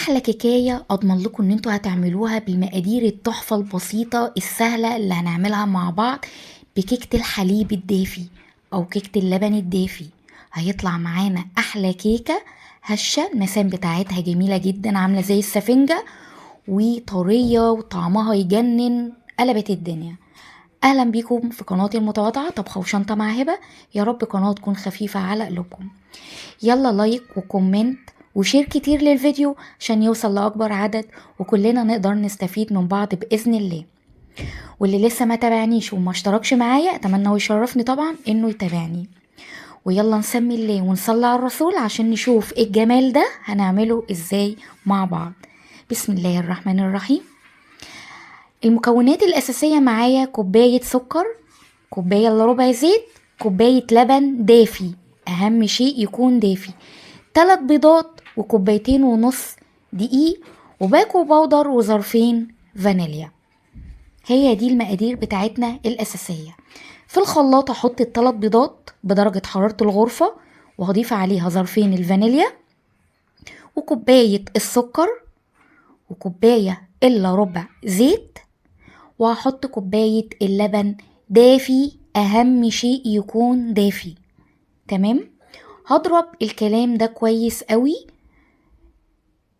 احلى كيكايه اضمن لكم ان انتوا هتعملوها بالمقادير التحفه البسيطه السهله اللي هنعملها مع بعض بكيكه الحليب الدافي او كيكه اللبن الدافي. هيطلع معانا احلى كيكه هشه، المسام بتاعتها جميله جدا عامله زي السفنجه وطريه وطعمها يجنن، قلبت الدنيا. اهلا بيكم في قناتي المتواضعه طبخه وشنطه مع هبه. يا رب قناه تكون خفيفه على قلوبكم. يلا لايك وكومنت وشير كتير للفيديو عشان يوصل لأكبر عدد وكلنا نقدر نستفيد من بعض بإذن الله. واللي لسه ما تابعنيش وما اشتركش معايا اتمنى ويشرفني طبعا انه يتابعني. ويلا نسمي الله ونصلي على الرسول عشان نشوف ايه الجمال ده هنعمله ازاي مع بعض. بسم الله الرحمن الرحيم. المكونات الأساسية معايا كوباية سكر، كوباية الا ربع زيت، كوباية لبن دافي، أهم شيء يكون دافي، 3 بيضات وكوبايتين ونص دقيق وباكو باودر وظرفين فانيليا. هي دي المقادير بتاعتنا الأساسية. في الخلاط هحط ال3 بيضات بدرجة حرارة الغرفة وهضيف عليها ظرفين الفانيليا وكوباية السكر وكوباية الا ربع زيت، وهحط كوباية اللبن دافي، أهم شيء يكون دافي. تمام. هضرب الكلام ده كويس قوي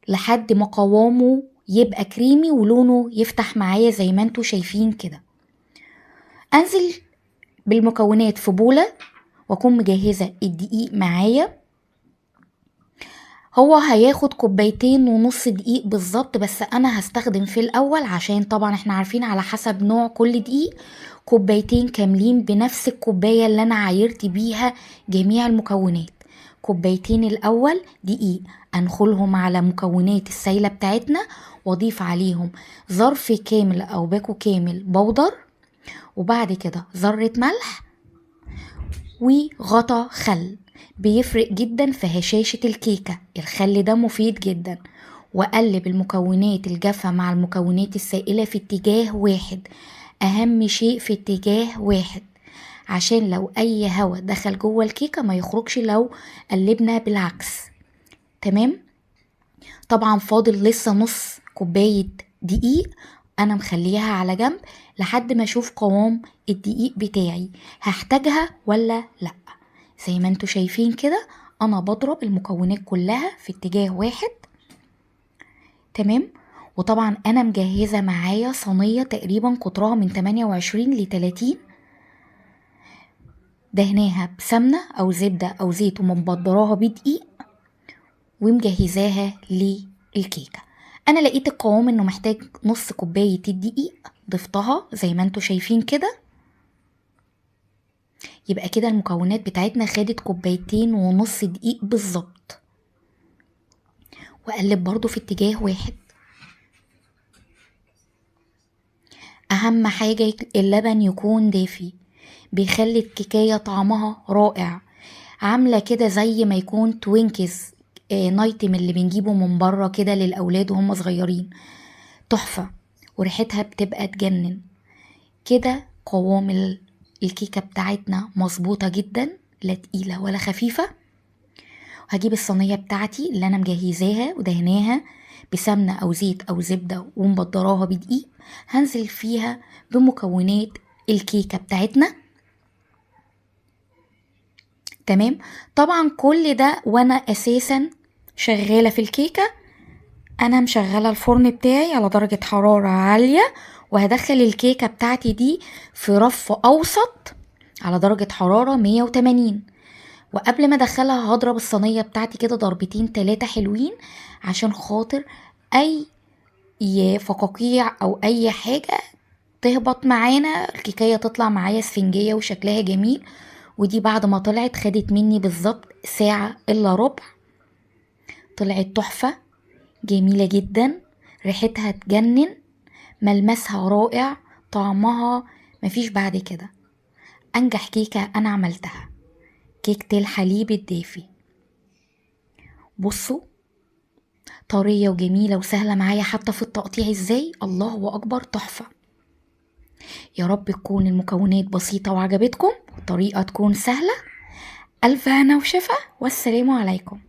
لحد ما قوامه يبقى كريمي ولونه يفتح معايا زي ما انتوا شايفين كده. انزل بالمكونات في بولة واكون مجهزة الدقيق معايا. هو هياخد كوبايتين ونص دقيق بالظبط، بس انا هستخدم في الاول عشان طبعا احنا عارفين على حسب نوع كل دقيق كوبايتين كاملين بنفس الكوباية اللي انا عايرت بيها جميع المكونات. كوبايتين الاول دقيق انخلهم على مكونات السايلة بتاعتنا واضيف عليهم ظرف كامل او باكو كامل بودر، وبعد كده ذرة ملح وغطا خل. بيفرق جدا في هشاشة الكيكة، الخل ده مفيد جدا. وأقلب المكونات الجافة مع المكونات السائلة في اتجاه واحد، أهم شيء في اتجاه واحد عشان لو أي هوا دخل جوه الكيكة ما يخرجش لو قلبنا بالعكس. تمام. طبعا فاضل لسه نص كوباية دقيق أنا مخليها على جنب لحد ما أشوف قوام الدقيق بتاعي هحتاجها ولا لأ. زي ما انتوا شايفين كده انا بضرب المكونات كلها في اتجاه واحد. تمام. وطبعا انا مجهزة معايا صينية تقريبا قطرها من 28 ل 30، دهناها بسمنة او زبدة او زيت ومبدراها بدقيق ومجهزاها للكيكة. انا لقيت القوام انه محتاج نص كوباية الدقيق، ضفتها زي ما انتوا شايفين كده. يبقى كده المكونات بتاعتنا خدت كوبايتين ونص دقيق بالظبط. واقلب برضو في اتجاه واحد. اهم حاجة اللبن يكون دافي، بيخلي الكيكاية طعمها رائع، عاملة كده زي ما يكون توينكس نايتم اللي بنجيبه من بره كده للاولاد وهم صغيرين، تحفة وريحتها بتبقى تجنن كده. قوام الكيكة بتاعتنا مظبوطة جدا، لا تقيلة ولا خفيفة. هجيب الصينية بتاعتي اللي انا مجهزاها ودهناها بسمنة او زيت او زبدة ومبدراها بدقيق، هنزل فيها بمكونات الكيكة بتاعتنا. تمام. طبعا كل ده وانا اساسا شغالة في الكيكة، انا مشغلة الفرن بتاعي على درجة حرارة عالية، وهدخل الكيكة بتاعتي دي في رف اوسط على درجة حرارة 180. وقبل ما ادخلها هضرب الصينية بتاعتي كده ضربتين 3 حلوين عشان خاطر اي فقاقيع او اي حاجة تهبط معانا، الكيكاية تطلع معايا سفنجية وشكلها جميل. ودي بعد ما طلعت خدت مني بالظبط ساعة الا ربع، طلعت تحفة جميلة جدا، ريحتها تجنن، ملمسها رائع، طعمها مفيش بعد كده. انجح كيكة انا عملتها كيكة الحليب الدافي. بصوا طرية وجميلة وسهلة معايا حتى في التقطيع ازاي، الله اكبر تحفة. يا رب تكون المكونات بسيطة وعجبتكم والطريقة تكون سهلة. الف هنا وشفا والسلام عليكم.